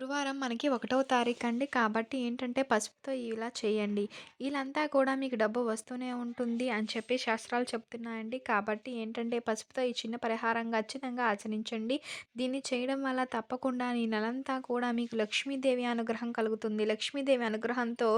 గురువారం మనకి ఒకటవ తారీఖు అండి. కాబట్టి ఏంటంటే పసుపుతో ఇలా చేయండి. ఈలంతా కూడా మీకు డబ్బు వస్తూనే ఉంటుంది అని చెప్పి శాస్త్రాలు చెప్తున్నాయండి. కాబట్టి ఏంటంటే పసుపుతో ఈ చిన్న పరిహారం ఖచ్చితంగా ఆచరించండి. దీన్ని చేయడం వల్ల తప్పకుండా ఈ నెలంతా కూడా మీకు లక్ష్మీదేవి అనుగ్రహం కలుగుతుంది. లక్ష్మీదేవి అనుగ్రహంతో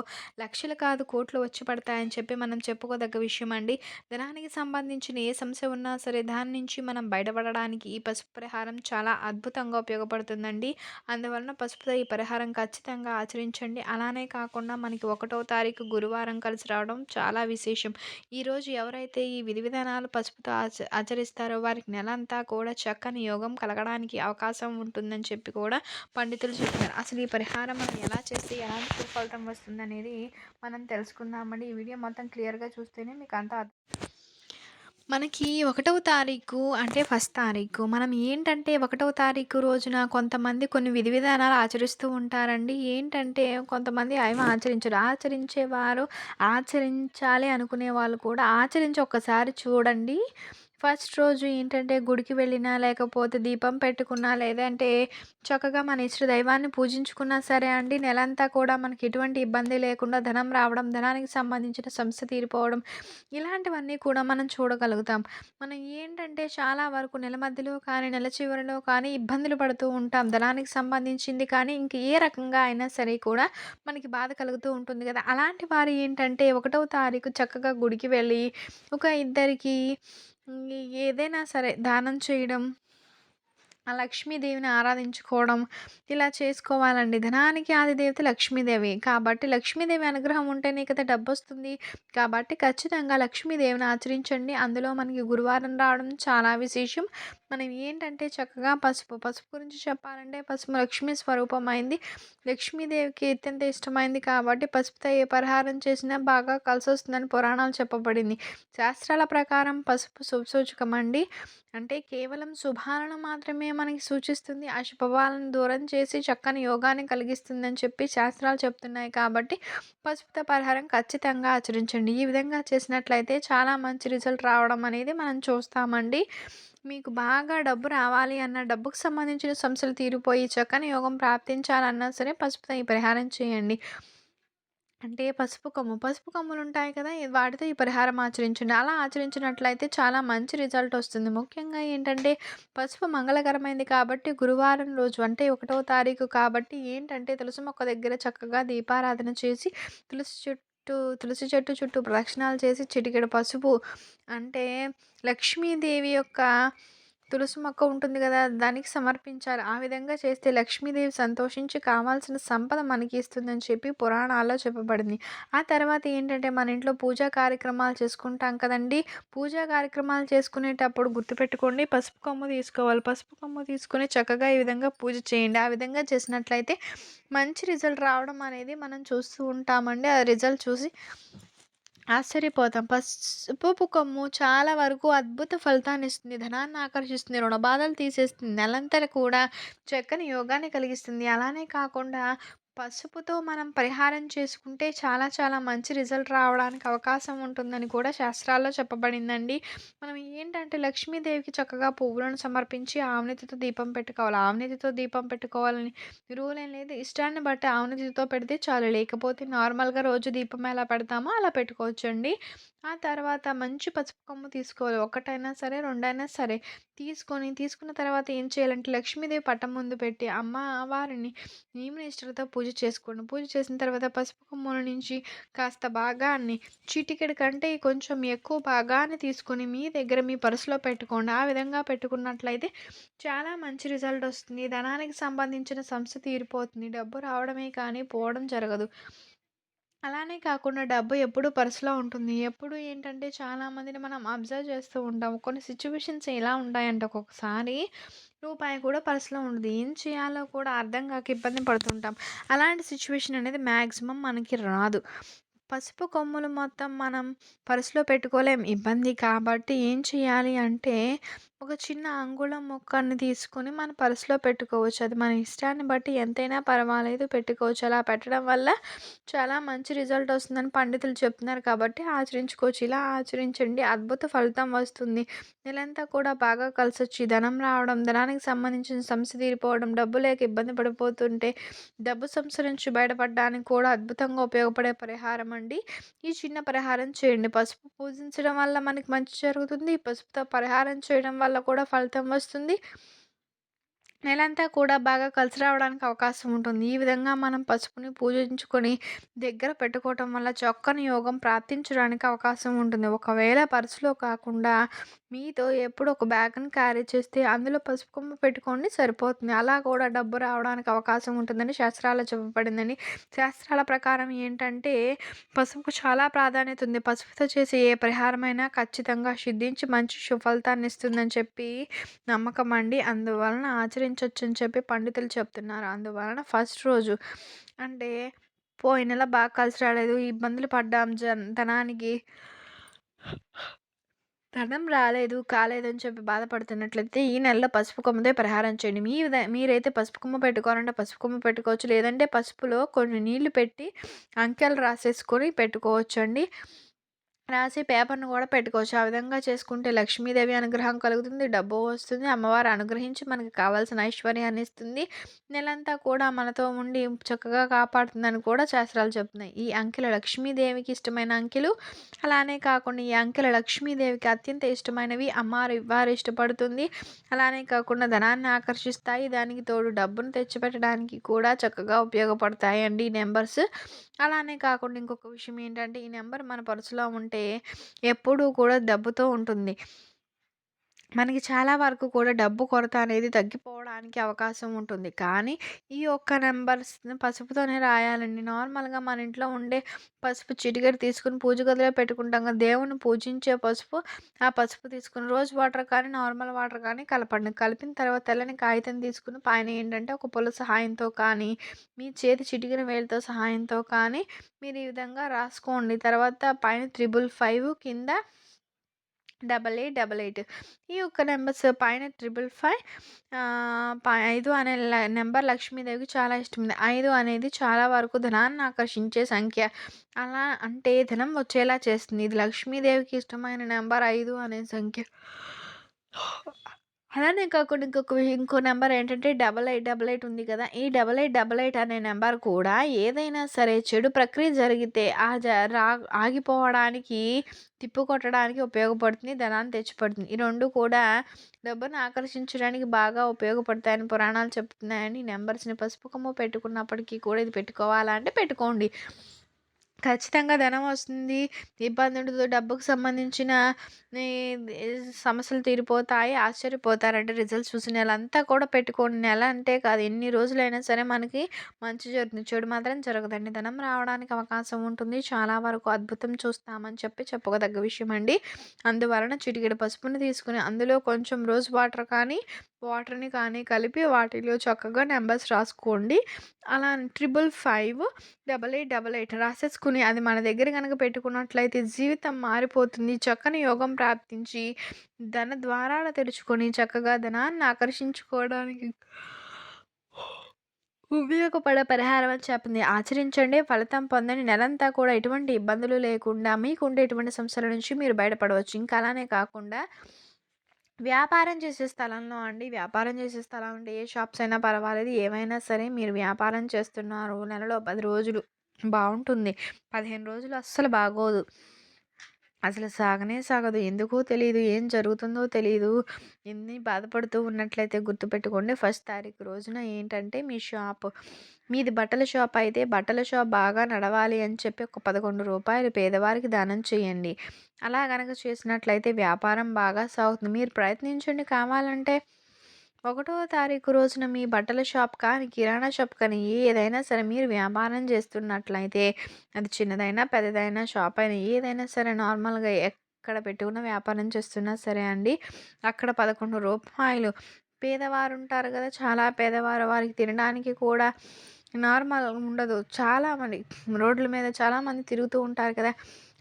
లక్షలు కాదు కోట్లు వచ్చి పడతాయని చెప్పి మనం చెప్పుకోదగ్గ విషయం అండి. ధనానికి సంబంధించిన ఏ సమస్య ఉన్నా సరే దాని నుంచి మనం బయటపడడానికి ఈ పసుపు పరిహారం చాలా అద్భుతంగా ఉపయోగపడుతుందండి. అందువలన పసుపుతో ఈ పరిహారం ఖచ్చితంగా ఆచరించండి. అలానే కాకుండా మనకి ఒకటో తారీఖు గురువారం కలిసి రావడం చాలా విశేషం. ఈరోజు ఎవరైతే ఈ విధి విధానాలు పసుపుతో ఆచరిస్తారో వారికి నెలంతా కూడా చక్కని యోగం కలగడానికి అవకాశం ఉంటుందని చెప్పి కూడా పండితులు చెప్తున్నారు. అసలు ఈ పరిహారం మనం ఎలా చేస్తే ఎలాంటి సుఫలితం వస్తుందనేది మనం తెలుసుకుందామండి. ఈ వీడియో మొత్తం క్లియర్‌గా చూస్తేనే మీకు అంతా మనకి ఒకటవ తారీఖు అంటే ఫస్ట్ తారీఖు. మనం ఏంటంటే ఒకటవ తారీఖు రోజున కొంతమంది కొన్ని విధి విధానాలు ఆచరిస్తూ ఉంటారండి. ఏంటంటే కొంతమంది అవి ఆచరించరు. ఆచరించేవారు ఆచరించాలి అనుకునే వాళ్ళు కూడా ఆచరించి ఒక్కసారి చూడండి. ఫస్ట్ రోజు ఏంటంటే గుడికి వెళ్ళినా, లేకపోతే దీపం పెట్టుకున్నా, లేదంటే చక్కగా మన ఇష్ట దైవాన్ని పూజించుకున్నా సరే అండి, నెలంతా కూడా మనకి ఎటువంటి ఇబ్బంది లేకుండా ధనం రావడం, ధనానికి సంబంధించిన సమస్య తీరిపోవడం ఇలాంటివన్నీ కూడా మనం చూడగలుగుతాం. మనం ఏంటంటే చాలా వరకు నెల మధ్యలో కానీ, నెల చివరిలో కానీ ఇబ్బందులు పడుతూ ఉంటాం. ధనానికి సంబంధించింది కానీ, ఇంక ఏ రకంగా అయినా సరే కూడా మనకి బాధ కలుగుతూ ఉంటుంది గదా! అలాంటి వారు ఏంటంటే ఒకటవ తారీఖు చక్కగా గుడికి వెళ్ళి ఒక ఇద్దరికి ఏదైనా సరే దానం చేయడం, ఆ లక్ష్మీదేవిని ఆరాధించుకోవడం ఇలా చేసుకోవాలండి. ధనానికి ఆదిదేవత లక్ష్మీదేవి. కాబట్టి లక్ష్మీదేవి అనుగ్రహం ఉంటేనే కదా డబ్బొస్తుంది. కాబట్టి ఖచ్చితంగా లక్ష్మీదేవిని ఆచరించండి. అందులో మనకి గురువారం రావడం చాలా విశేషం. మనం ఏంటంటే చక్కగా పసుపు గురించి చెప్పాలంటే పసుపు లక్ష్మీ స్వరూపమైంది. లక్ష్మీదేవికి అత్యంత ఇష్టమైంది కాబట్టి పసుపుతో ఏ పరిహారం చేసినా బాగా కలిసొస్తుందని పురాణాలు చెప్పబడింది. శాస్త్రాల ప్రకారం పసుపు శుభసూచకమండి. అంటే కేవలం శుభాలను మాత్రమే మనకి సూచిస్తుంది. అశుభాలను దూరం చేసి చక్కని యోగాన్ని కలిగిస్తుందని చెప్పి శాస్త్రాలు చెప్తున్నాయి కాబట్టి పసుపుతో పరిహారం ఖచ్చితంగా ఆచరించండి. ఈ విధంగా చేసినట్లయితే చాలా మంచి రిజల్ట్ రావడం అనేది మనం చూస్తామండి. మీకు బాగా డబ్బు రావాలి అన్న, డబ్బుకు సంబంధించిన సమస్యలు తీరిపోయి చక్కని యోగం ప్రాప్తించాలన్నా సరే పసుపుతో ఈ పరిహారం చేయండి. అంటే పసుపు కొమ్ములుంటాయి కదా! వాటితో ఈ పరిహారం ఆచరించండి. అలా ఆచరించినట్లయితే చాలా మంచి రిజల్ట్ వస్తుంది. ముఖ్యంగా ఏంటంటే పసుపు మంగళకరమైనది కాబట్టి గురువారం రోజు అంటే ఒకటవ తారీఖు కాబట్టి ఏంటంటే తులసి మొక్క దగ్గర చక్కగా దీపారాధన చేసి తులసి చెట్టు చుట్టూ ప్రదక్షిణాలు చేసి చిటికెడు పసుపు అంటే లక్ష్మీదేవి యొక్క తులసి మొక్క ఉంటుంది గదా! దానికి సమర్పించాలి. ఆ విధంగా చేస్తే లక్ష్మీదేవి సంతోషించి కావాల్సిన సంపద మనకి ఇస్తుందని చెప్పి పురాణాల్లో చెప్పబడింది. ఆ తర్వాత ఏంటంటే మన ఇంట్లో పూజా కార్యక్రమాలు చేసుకుంటాం కదండీ! పూజా కార్యక్రమాలు చేసుకునేటప్పుడు గుర్తుపెట్టుకోండి పసుపు కొమ్ము తీసుకోవాలి. పసుపు కొమ్ము తీసుకొని చక్కగా ఈ విధంగా పూజ చేయండి. ఆ విధంగా చేసినట్లయితే మంచి రిజల్ట్ రావడం అనేది మనం చూస్తూ ఉంటామండి. ఆ రిజల్ట్ చూసి ఆశ్చర్యపోతాం. పసుపు కొమ్ము చాలా వరకు అద్భుత ఫలితాన్నిస్తుంది. ధనాన్ని ఆకర్షిస్తుంది. రుణ బాధలు తీసేస్తుంది. నెలంతా కూడా చక్కని యోగాన్ని కలిగిస్తుంది. అలానే కాకుండా పసుపుతో మనం పరిహారం చేసుకుంటే చాలా చాలా మంచి రిజల్ట్ రావడానికి అవకాశం ఉంటుందని కూడా శాస్త్రాల్లో చెప్పబడిందండి. మనం ఏంటంటే లక్ష్మీదేవికి చక్కగా పువ్వులను సమర్పించి ఆవునేతితో దీపం పెట్టుకోవాలి. ఆవునేతితో దీపం పెట్టుకోవాలని రూల్ ఏం లేదు. ఇష్టాన్ని బట్టి ఆవునేతితో పెడితే చాలు. లేకపోతే నార్మల్‌గా రోజు దీపం ఎలా పెడతామో అలా పెట్టుకోవచ్చండి. ఆ తర్వాత మంచి పసుపు కొమ్ము తీసుకోవాలి. ఒకటైనా సరే, రెండైనా సరే తీసుకున్న తర్వాత ఏం చేయాలంటే లక్ష్మీదేవి పటం ముందు పెట్టి అమ్మవారిని నియమ నిష్టలతో పూజ చేసుకోండి. పూజ చేసిన తర్వాత పసుపు కొమ్ముల నుంచి కాస్త భాగాన్ని చిటికెడు కంటే కొంచెం ఎక్కువ భాగాన్ని తీసుకొని మీ దగ్గర మీ పర్సులో పెట్టుకోండి. ఆ విధంగా పెట్టుకున్నట్లయితే చాలా మంచి రిజల్ట్ వస్తుంది. ధనానికి సంబంధించిన సమస్య తీరిపోతుంది. డబ్బు రావడమే కానీ పోవడం జరగదు. అలానే కాకుండా డబ్బు ఎప్పుడు పర్స్‌లో ఉంటుంది. ఎప్పుడు ఏంటంటే చాలామందిని మనం అబ్జర్వ్ చేస్తూ ఉంటాం. కొన్ని సిట్యుయేషన్స్ ఎలా ఉంటాయంటే ఒక్కొక్కసారి రూపాయి కూడా పర్స్‌లో ఉండదు. ఏం చేయాలో కూడా అర్థం కాక ఇబ్బంది పడుతుంటాం. అలాంటి సిట్యుయేషన్ అనేది మాక్సిమం మనకి రాదు. పసుపు కొమ్ములు మొత్తం మనం పర్సులో పెట్టుకోలేం. ఇబ్బంది కాబట్టి ఏం చేయాలి అంటే, ఒక చిన్న అంగుళం ముక్కని తీసుకొని మన పర్సులో పెట్టుకోవచ్చు. అది మన ఇష్టాన్ని బట్టి ఎంతైనా పర్వాలేదు పెట్టుకోవచ్చు. అలా పెట్టడం వల్ల చాలా మంచి రిజల్ట్ వస్తుందని పండితులు చెప్తున్నారు కాబట్టి ఆచరించుకోవచ్చు. ఇలా ఆచరించండి. అద్భుత ఫలితం వస్తుంది. నెలంతా కూడా బాగా కలిసొచ్చి ధనం రావడం, ధనానికి సంబంధించిన సమస్య తీరిపోవడం, డబ్బు లేక ఇబ్బంది పడిపోతుంటే డబ్బు సమస్య నుంచి బయటపడడానికి కూడా అద్భుతంగా ఉపయోగపడే పరిహారం అండి. ఈ చిన్న పరిహారం చేయండి. పసుపు పూజించడం వల్ల మనకి మంచి జరుగుతుంది. పసుపుతో పరిహారం చేయడం వల్ల కూడా ఫలితం వస్తుంది. నెలంతా కూడా బాగా కలిసి రావడానికి అవకాశం ఉంటుంది. ఈ విధంగా మనం పసుపుని పూజించుకొని దగ్గర పెట్టుకోవటం వల్ల చక్కని యోగం ప్రాప్తించడానికి అవకాశం ఉంటుంది. ఒకవేళ పర్సులో కాకుండా మీతో ఎప్పుడు ఒక బ్యాగ్‌ని క్యారీ చేస్తే అందులో పసుపు కొమ్మ పెట్టుకోండి సరిపోతుంది. అలా కూడా డబ్బు రావడానికి అవకాశం ఉంటుందని శాస్త్రాల్లో చెప్పబడిందండి. శాస్త్రాల ప్రకారం ఏంటంటే పసుపుకు చాలా ప్రాధాన్యత ఉంది. పసుపుతో చేసే ఏ పరిహారమైనా ఖచ్చితంగా సిద్ధించి మంచి సుఫలితాన్ని ఇస్తుందని చెప్పి నమ్మకం అండి. అందువలన ఆచరించొచ్చని చెప్పి పండితులు చెప్తున్నారు. అందువలన ఫస్ట్ రోజు అంటే పోయిన నెల బాగా కలిసి రాలేదు, ఇబ్బందులు పడ్డాం ధనానికి ధనం రాలేదు, కాలేదని చెప్పి బాధపడుతున్నట్లయితే ఈ నెలలో పసుపు కొమ్మదే పరిహారం చేయండి. మీరైతే పసుపు కొమ్మ పెట్టుకోవాలంటే పసుపు కొమ్మ పెట్టుకోవచ్చు. లేదంటే పసుపులో కొన్ని నీళ్లు పెట్టి అంకెలు రాసేసుకొని పెట్టుకోవచ్చండి. రాసి పేపర్‌ను గూడా పెట్టుకోవచ్చు. ఆ విధంగా చేసుకుంటే లక్ష్మీదేవి అనుగ్రహం కలుగుతుంది. డబ్బు వస్తుంది. అమ్మవారు అనుగ్రహించి మనకి కావాల్సిన ఐశ్వర్యాన్ని ఇస్తుంది. నెలంతా కూడా మనతో ఉండి చక్కగా కాపాడుతుందని కూడా శాస్త్రాలు చెప్తున్నాయి. ఈ అంకెలు లక్ష్మీదేవికి ఇష్టమైన అంకెలు. అలానే కాకుండా ఈ అంకెలు లక్ష్మీదేవికి అత్యంత ఇష్టమైనవి. అమ్మవారు ఇష్టపడుతుంది. అలానే కాకుండా ధనాన్ని ఆకర్షిస్తాయి. దానికి తోడు డబ్బును తెచ్చిపెట్టడానికి కూడా చక్కగా ఉపయోగపడతాయండి ఈ నంబర్స్. అలానే కాకుండా ఇంకొక విషయం ఏంటంటే, ఈ నంబర్ మన పర్సులో ఉంటే ఎప్పుడూ కూడా డబ్బుతో ఉంటుంది. మనకి చాలా వరకు కూడా డబ్బు కొరత అనేది తగ్గిపోవడానికి అవకాశం ఉంటుంది. కానీ ఈ ఒక్క నంబర్స్‌ని పసుపుతోనే రాయాలండి. నార్మల్‌గా మన ఇంట్లో ఉండే పసుపు చిటికెడు తీసుకొని పూజ గదిలో పెట్టుకుంటాం కదా! దేవుడిని పూజించే పసుపు, ఆ పసుపు తీసుకొని రోజ్ వాటర్ కానీ, నార్మల్ వాటర్ కానీ కలపండి. కలిపిన తర్వాత తెల్లని కాగితం తీసుకొని పైన ఏంటంటే ఒక పుల్ల సహాయంతో కానీ, మీ చేతి చిటికెన వేలుతో సహాయంతో కానీ మీరు ఈ విధంగా రాసుకోండి. తర్వాత పైన 555 కింద 8888 ఈ ఒక్క నంబర్స్ పైన 555 5 అనే నంబర్ లక్ష్మీదేవికి చాలా ఇష్టం. 5 అనేది చాలా వరకు ధనాన్ని ఆకర్షించే సంఖ్య. అలా అంటే ధనం వచ్చేలా చేస్తుంది. ఇది లక్ష్మీదేవికి ఇష్టమైన నంబర్ 5 అనే సంఖ్య. అలానే కాకుండా ఇంకో నంబర్ ఏంటంటే 8888 ఉంది కదా! ఈ 8888 అనే నంబర్ కూడా ఏదైనా సరే చెడు ప్రక్రియ జరిగితే ఆ జ రా ఆగిపోవడానికి, తిప్పికొట్టడానికి ఉపయోగపడుతుంది. ధనాన్ని తెచ్చిపెడుతుంది. ఈ 2 కూడా డబ్బును ఆకర్షించడానికి బాగా ఉపయోగపడతాయని పురాణాలు చెప్తున్నాయండి. ఈ నంబర్స్‌ని పసుపు కొమ్ము పెట్టుకున్నప్పటికీ కూడా ఇది పెట్టుకోవాలా అంటే పెట్టుకోండి. ఖచ్చితంగా ధనం వస్తుంది. ఇబ్బంది ఉండదు. డబ్బుకు సంబంధించిన ఈ ఈ సమస్యలు తీరిపోతాయి. ఆశ్చర్యపోతారండి రిజల్ట్స్ చూసి. నెలంతా కూడా పెట్టుకోండి. నెల అంటే కాదు ఎన్ని రోజులైనా సరే మనకి మంచి జరుగుతుంది. చెడు మాత్రం జరగదండి. ధనం రావడానికి అవకాశం ఉంటుంది. చాలా వరకు అద్భుతం చూస్తామని చెప్పి చెప్పుకోదగ్గ విషయం అండి. అందువలన చిటికెడు పసుపుని తీసుకొని అందులో కొంచెం రోజ్ వాటర్‌ని కానీ కలిపి వాటిలో చక్కగా నంబర్స్ రాసుకోండి. అలా 555 8888 రాసేసుకొని అది మన దగ్గర గనక పెట్టుకున్నట్లయితే జీవితం మారిపోతుంది. చక్కని యోగం ప్రాప్తించి ధన ద్వారాలు తెరుచుకొని చక్కగా ధనాన్ని ఆకర్షించుకోవడానికి ఉపయోగపడే పరిహారం అని చెప్పింది. ఆచరించండి. ఫలితం పొందండి. నెలంతా కూడా ఎటువంటి ఇబ్బందులు లేకుండా మీకుండే ఎటువంటి సమస్యల నుంచి మీరు బయటపడవచ్చు. ఇంకా అలానే కాకుండా వ్యాపారం చేసే స్థలంలో అండి. వ్యాపారం చేసే స్థలం అంటే ఏ షాప్స్ అయినా పర్వాలేదు. ఏవైనా సరే మీరు వ్యాపారం చేస్తున్నారు. నెలలో 10 రోజులు బావుంటుంది. 15 రోజులు అస్సలు బాగోదు. అసలు సాగనే సాగదు. ఎందుకో తెలీదు. ఏం జరుగుతుందో తెలీదు. ఇన్ని బాధపడుతూ ఉన్నట్లయితే గుర్తుపెట్టుకోండి. ఫస్ట్ తారీఖు రోజున ఏంటంటే మీది బట్టల షాప్ అయితే బట్టల షాప్ బాగా నడవాలి అని చెప్పి ఒక రూ. 11 పేదవారికి దానం చేయండి. అలా గనక చేసినట్లయితే వ్యాపారం బాగా సాగుతుంది. మీరు ప్రయత్నించండి కావాలంటే. ఒకటో తారీఖు రోజున మీ బట్టల షాప్ కానీ, కిరాణా షాప్ కానీ ఏదైనా సరే మీరు వ్యాపారం చేస్తున్నట్లయితే అది చిన్నదైనా, పెద్దదైనా షాప్ అయినా ఏదైనా సరే నార్మల్‌గా ఎక్కడ పెట్టుకున్న వ్యాపారం చేస్తున్నా సరే అండి. అక్కడ రూ. 11 పేదవారుంటారు గదా! చాలా పేదవారు వారికి తినడానికి కూడా నార్మల్ ఉండదు. చాలామంది రోడ్ల మీద చాలామంది తిరుగుతూ ఉంటారు కదా!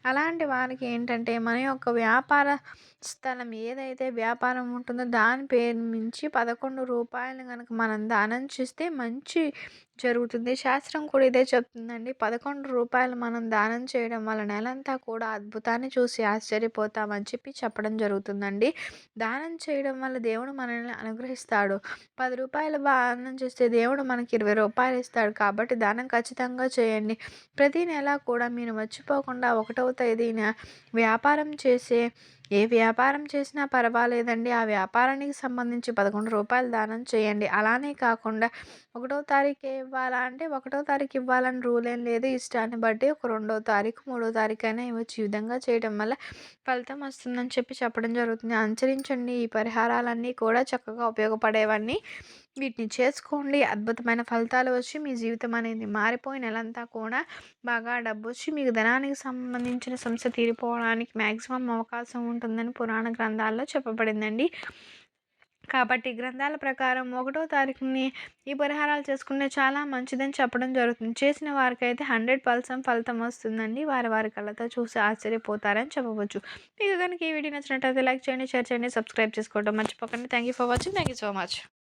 అలాంటి వారికి ఏంటంటే మన యొక్క వ్యాపార స్థలం ఏదైతే వ్యాపారం ఉంటుందో దాని పేరు మించి రూ. 11 గనక మనం దానం చేస్తే మంచి జరుగుతుంది. శాస్త్రం కూడా ఇదే చెప్తుందండి. రూ. 11 మనం దానం చేయడం వల్ల నెలంతా కూడా అద్భుతాన్ని చూసి ఆశ్చర్యపోతామని చెప్పడం జరుగుతుందండి. దానం చేయడం వల్ల దేవుడు మనల్ని అనుగ్రహిస్తాడు. రూ. 10 దానం చేస్తే దేవుడు మనకి రూ. 20 ఇస్తాడు. కాబట్టి దానం ఖచ్చితంగా చేయండి. ప్రతి నెల కూడా మీరు మర్చిపోకుండా 1వ తేదీన వ్యాపారం చేసే ఏ వ్యాపారం చేసినా పర్వాలేదండి. ఆ వ్యాపారానికి సంబంధించి రూ. 11 దానం చేయండి. అలానే కాకుండా 1వ తారీఖే ఇవ్వాలా అంటే 1వ తారీఖు ఇవ్వాలని రూల్ ఏం లేదు. ఇష్టాన్ని బట్టి ఒక 2వ తారీఖు, 3వ తారీఖైనా ఇవ్వచ్చు. ఈ విధంగా చేయడం వల్ల ఫలితం వస్తుందని చెప్పడం జరుగుతుంది. అనుసరించండి. ఈ పరిహారాలన్నీ కూడా చక్కగా ఉపయోగపడేవన్నీ. వీటిని చేసుకోండి. అద్భుతమైన ఫలితాలు వచ్చి మీ జీవితం అనేది మారిపోయి నెలంతా కూడా బాగా డబ్బొచ్చి మీకు ధనానికి సంబంధించిన సమస్య తీరిపోవడానికి మాక్సిమం అవకాశం ఉంటుందని పురాణ గ్రంథాల్లో చెప్పబడిందండి. కాబట్టి గ్రంథాల ప్రకారం 1వ తారీఖుని ఈ పరిహారాలు చేసుకుంటే చాలా మంచిదని చెప్పడం జరుగుతుంది. చేసిన వారికైతే 100% ఫలితం వస్తుందండి. వారి వారి కళ్ళతో చూసి ఆశ్చర్యపోతారని చెప్పవచ్చు. మీకు కనుక ఈ వీడియో నచ్చినట్లయితే లైక్ చేయండి, షేర్ చేయండి, సబ్స్క్రైబ్ చేసుకోవడం మర్చిపోకండి. Thank you for watching. Thank you so much.